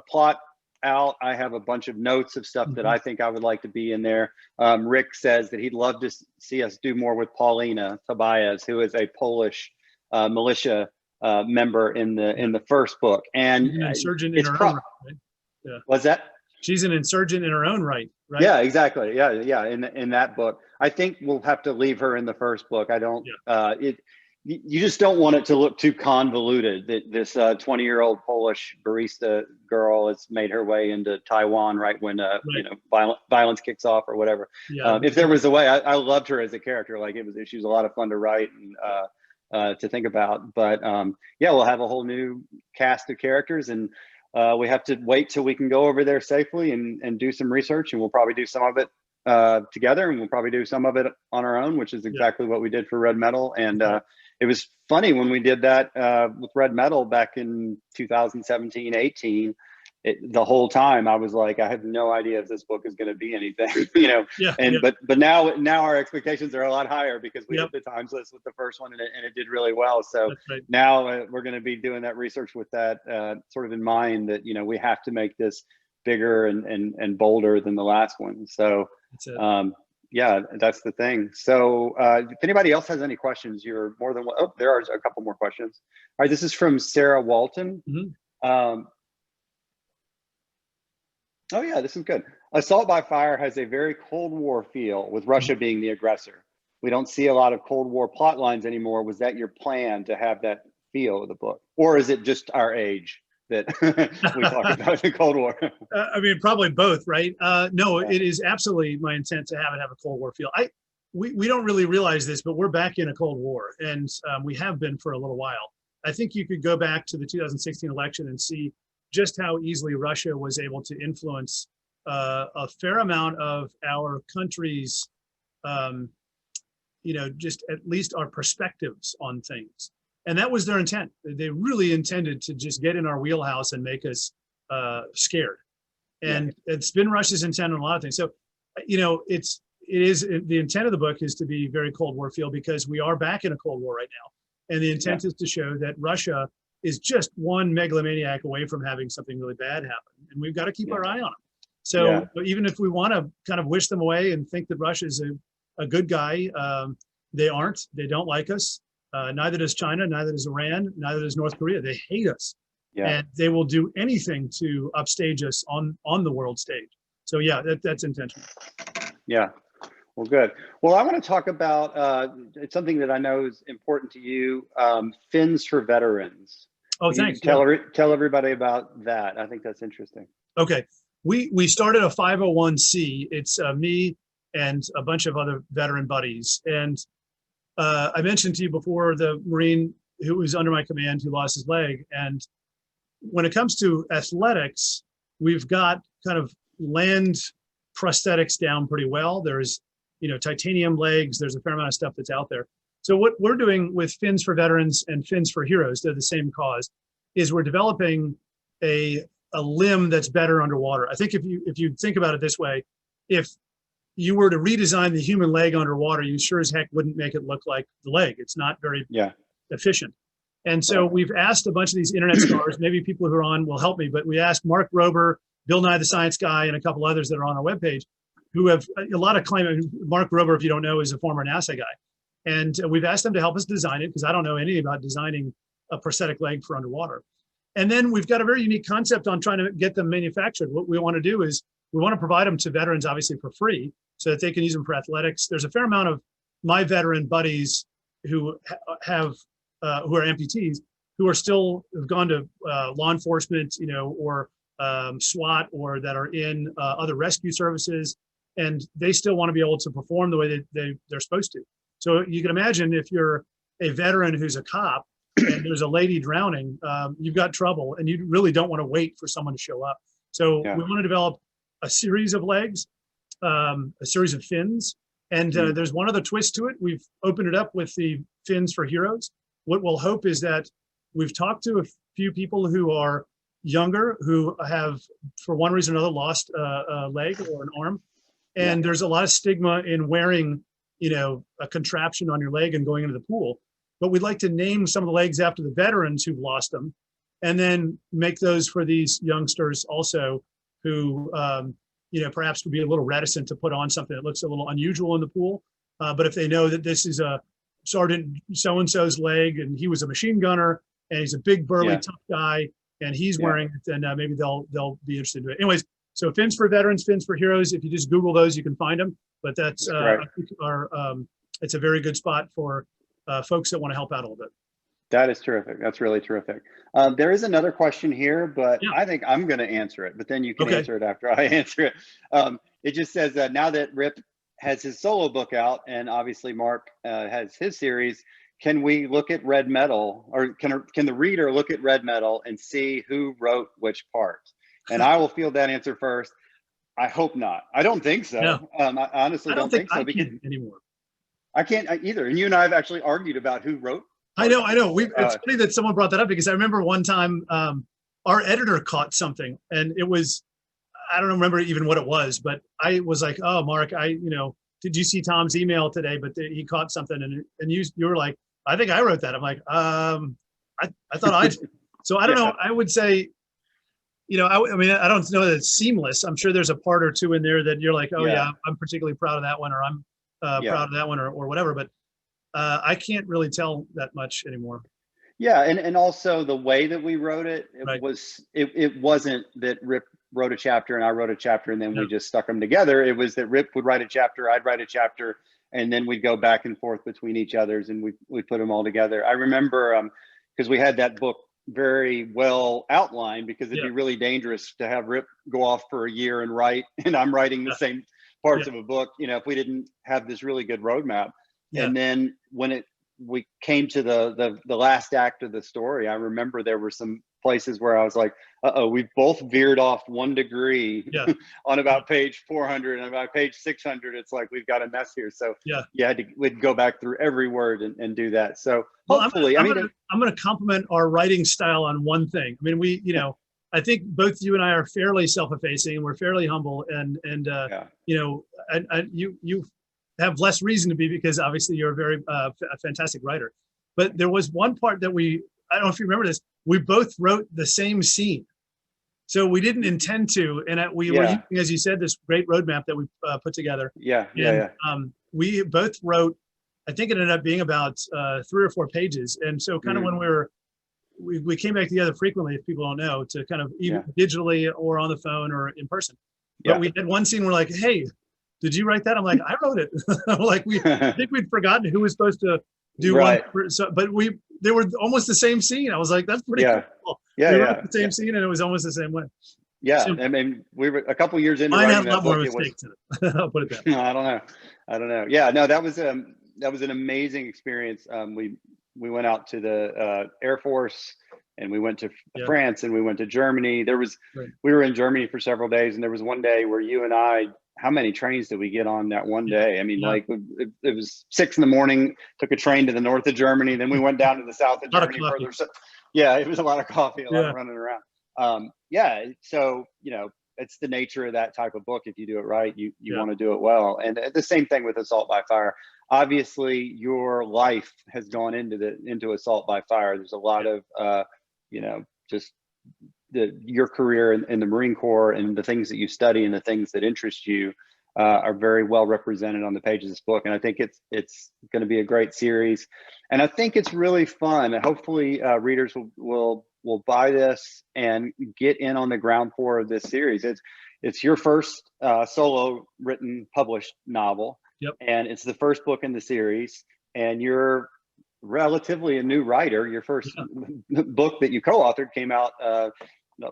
plot out. I have a bunch of notes of stuff that I think I would like to be in there. Rick says that he'd love to see us do more with Paulina Tobias, who is a Polish militia member in the first book, and an insurgent in her own right, right? Yeah. What's that? She's an insurgent in her own right, right? Yeah, exactly. Yeah. In that book, I think we'll have to leave her in the first book. I don't. You just don't want it to look too convoluted. That this 20-year-old Polish barista girl has made her way into Taiwan right when violence kicks off or whatever. Yeah. If there was a way, I loved her as a character. Like she was a lot of fun to write and to think about. But we'll have a whole new cast of characters, and we have to wait till we can go over there safely and do some research, and we'll probably do some of it together, and we'll probably do some of it on our own, which is exactly what we did for Red Medal. And it was funny when we did that with Red Medal back in 2017, 18. The whole time I was like, I have no idea if this book is going to be anything, But now our expectations are a lot higher because we hit the times list with the first one, and it did really well. So now we're going to be doing that research with that sort of in mind, that we have to make this bigger and bolder than the last one. So that's the thing. So if anybody else has any questions, you're more than welcome. Oh, there are a couple more questions. All right, this is from Sarah Walton. Oh yeah, this is good. Assault by Fire has a very Cold War feel, with Russia being the aggressor. We don't see a lot of Cold War plot lines anymore. Was that your plan, to have that feel of the book? Or is it just our age that we talk about the Cold War? I mean, probably both, right? No, it is absolutely my intent to have a Cold War feel. We don't really realize this, but we're back in a Cold War, and we have been for a little while. I think you could go back to the 2016 election and see just how easily Russia was able to influence a fair amount of our country's, just at least our perspectives on things. And that was their intent. They really intended to just get in our wheelhouse and make us scared. And it's been Russia's intent on a lot of things. So, it is the intent of the book is to be very Cold War feel, because we are back in a Cold War right now. And the intent is to show that Russia is just one megalomaniac away from having something really bad happen. And we've got to keep our eye on them. So even if we want to kind of wish them away and think that Russia is a good guy, they aren't. They don't like us. Neither does China, neither does Iran, neither does North Korea. They hate us. And they will do anything to upstage us on the world stage. So that's intentional. Yeah. Well, good. Well, I want to talk about it's something that I know is important to you, Fins for Veterans. Oh, thanks. Tell everybody about that. I think that's interesting. Okay. We started a 501c. It's me and a bunch of other veteran buddies. And I mentioned to you before the Marine who was under my command who lost his leg. And when it comes to athletics, we've got kind of land prosthetics down pretty well. There's titanium legs. There's a fair amount of stuff that's out there. So what we're doing with Fins for Veterans and Fins for Heroes, they're the same cause, is we're developing a limb that's better underwater. I think if you think about it this way, if you were to redesign the human leg underwater, you sure as heck wouldn't make it look like the leg. It's not very efficient. And so we've asked a bunch of these internet stars, maybe people who are on will help me, but we asked Mark Rober, Bill Nye the Science Guy, and a couple others that are on our webpage, who have a lot of claim. Mark Rober, if you don't know, is a former NASA guy. And we've asked them to help us design it, because I don't know anything about designing a prosthetic leg for underwater. And then we've got a very unique concept on trying to get them manufactured. What we want to do is we want to provide them to veterans, obviously for free, so that they can use them for athletics. There's a fair amount of my veteran buddies who have who are amputees, who are still have gone to law enforcement, or SWAT, or that are in other rescue services, and they still want to be able to perform the way they're supposed to. So you can imagine if you're a veteran who's a cop and there's a lady drowning, you've got trouble, and you really don't want to wait for someone to show up. So we want to develop a series of legs, a series of fins. And there's one other twist to it. We've opened it up with the fins for heroes. What we'll hope is that we've talked to a few people who are younger, who have, for one reason or another, lost a leg or an arm. And there's a lot of stigma in wearing, a contraption on your leg and going into the pool. But we'd like to name some of the legs after the veterans who've lost them, and then make those for these youngsters also who, perhaps would be a little reticent to put on something that looks a little unusual in the pool. But if they know that this is a Sergeant so-and-so's leg, and he was a machine gunner, and he's a big, burly, tough guy, and he's wearing it, then maybe they'll be interested in it. Anyways, so fins for veterans, fins for heroes. If you just Google those, you can find them. But that's I think it's a very good spot for folks that want to help out a little bit. That is terrific. That's really terrific. There is another question here, but I think I'm going to answer it, but then you can answer it after I answer it. It just says that now that Rip has his solo book out, and obviously Mark has his series, can we look at Red Metal, or can the reader look at Red Metal and see who wrote which part? And I will field that answer first. I hope not. I don't think so. No. I honestly don't think so, because anymore. I can't either. And you and I have actually argued about who wrote. I know. It's funny that someone brought that up, because I remember one time our editor caught something, and it was, I don't remember even what it was, but I was like, oh, Mark, did you see Tom's email today? But he caught something, and you were like, I think I wrote that. I'm like, I thought I did. So I don't know. I would say, I mean, I don't know that it's seamless. I'm sure there's a part or two in there that you're like, oh yeah, I'm particularly proud of that one, or I'm proud of that one, or whatever. But I can't really tell that much anymore. Yeah, and also the way that we wrote it, it wasn't that Rip wrote a chapter and I wrote a chapter and then we just stuck them together. It was that Rip would write a chapter, I'd write a chapter, and then we'd go back and forth between each other's, and we put them all together. I remember because we had that book very well outlined, because it'd be really dangerous to have Rip go off for a year and write, and I'm writing the same parts of a book, if we didn't have this really good roadmap. And then when we came to the last act of the story, I remember there were some places where I was like, we both veered off 1 degree on about page 400, and about page 600, it's like, we've got a mess here. So we'd go back through every word and do that. So hopefully, I'm going to compliment our writing style on one thing. I mean, I think both you and I are fairly self-effacing, and we're fairly humble, and you have less reason to be, because obviously you're a very a fantastic writer. But there was one part that I don't know if you remember this, we both wrote the same scene. So we didn't intend to, and we were using, as you said, this great roadmap that we put together. We both wrote, I think it ended up being about 3 or 4 pages. And so kind of when we came back together frequently, if people don't know, to kind of either digitally or on the phone or in person. But we had one scene where like, hey, did you write that? I'm like, I wrote it. Like I think we'd forgotten who was supposed to do one. But they were almost the same scene. I was like, that's pretty cool. We wrote the same scene, and it was almost the same way. Yeah, so, I mean, we were a couple years into mine writing had a lot more mistakes in it. I'll put it that way. I don't know. Yeah, no, that was an amazing experience. We went out to the Air Force, and we went to France, and we went to Germany. We were in Germany for several days, and there was one day where you and I, how many trains did we get on that one day? I mean, like it was 6 a.m, took a train to the north of Germany. Then we went down to the south of Germany further. So, it was a lot of coffee, a lot of running around. So, it's the nature of that type of book. If you do it right, you want to do it well. And the same thing with Assault by Fire. Obviously, your life has gone into Assault by Fire. There's a lot of, just your career in the Marine Corps, and the things that you study and the things that interest you are very well represented on the page of this book. And I think it's going to be a great series. And I think it's really fun. And hopefully readers will buy this and get in on the ground floor of this series. It's your first solo written published novel. And it's the first book in the series. And you're relatively a new writer. Your first book that you co-authored came out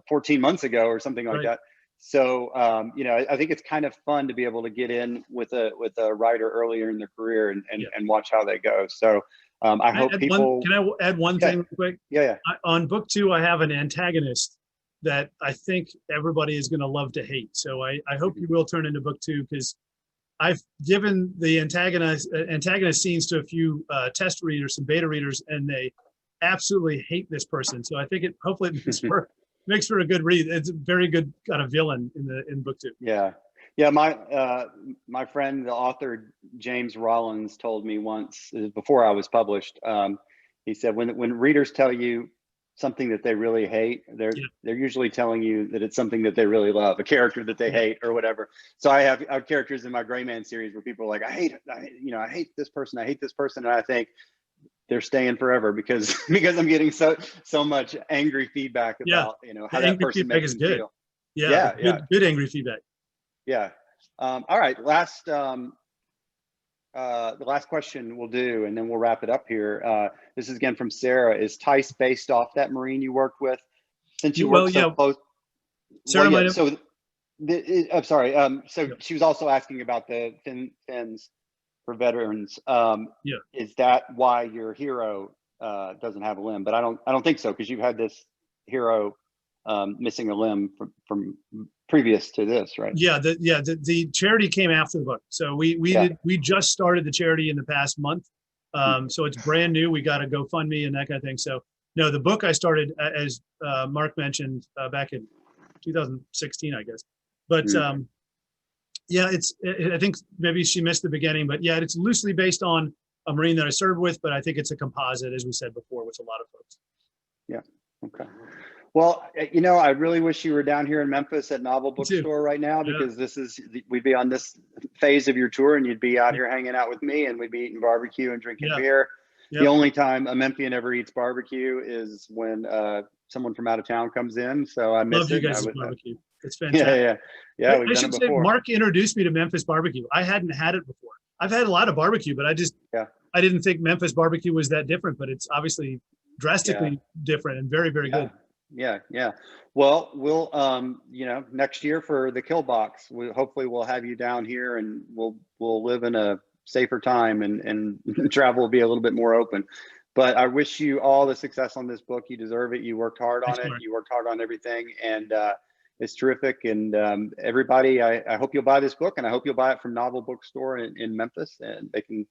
14 months ago or something like that. So, I think it's kind of fun to be able to get in with a writer earlier in their career and watch how they go. So I hope people. Can I add one Yeah. thing real quick? Yeah, On book 2, I have an antagonist that I think everybody is going to love to hate. So I hope you will turn into book 2, because I've given the antagonist scenes to a few test readers, some beta readers, and they absolutely hate this person. So I think hopefully it makes for a good read. It's a very good kind of villain in book 2. Yeah. Yeah, my friend, the author James Rawlings, told me once before I was published. He said when readers tell you something that they really hate, they're usually telling you that it's something that they really love, a character that they hate or whatever. So I have characters in my Gray Man series where people are like, I hate this person, I hate this person, and I think they're staying forever because I'm getting so much angry feedback about how that person makes me feel. Good angry feedback. Yeah. All right. The last question we'll do, and then we'll wrap it up here. This is again from Sarah. Is Tice based off that Marine you worked with? Since you worked so close. Sarah, I'm sorry. So she was also asking about the fins for veterans. Is that why your hero doesn't have a limb? But I don't think so, because you've had this hero missing a limb from previous to this, right? The charity came after the book, so we just started the charity in the past month, so it's brand new. We got a GoFundMe and that kind of thing. So no, the book I started, as Mark mentioned, back in 2016, I guess. But I think maybe she missed the beginning, but yeah, it's loosely based on a Marine that I served with, but I think it's a composite, as we said before, with a lot of folks. Yeah. Okay. Well, I really wish you were down here in Memphis at Novel Bookstore right now, because we'd be on this phase of your tour and you'd be out here hanging out with me, and we'd be eating barbecue and drinking beer. The only time a Memphian ever eats barbecue is when someone from out of town comes in. So I miss Love it. You guys barbecue. It's fantastic. Yeah. We've done it before. Mark introduced me to Memphis barbecue. I hadn't had it before. I've had a lot of barbecue, but I didn't think Memphis barbecue was that different, but it's obviously drastically different and very, very good. Yeah. Well, we'll next year for the Kill Box, hopefully we'll have you down here, and we'll live in a safer time, and travel will be a little bit more open. But I wish you all the success on this book. You deserve it. You worked hard on it. Mark. You worked hard on everything, and it's terrific. And everybody, I hope you'll buy this book, and I hope you'll buy it from Novel Bookstore in Memphis, and they can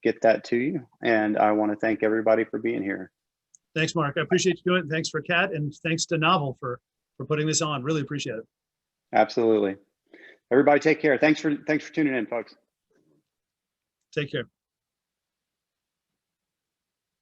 get that to you. And I want to thank everybody for being here. Thanks, Mark. I appreciate you doing it. Thanks for Kat, and thanks to Novel for putting this on. Really appreciate it. Absolutely. Everybody take care. Thanks for tuning in, folks. Take care.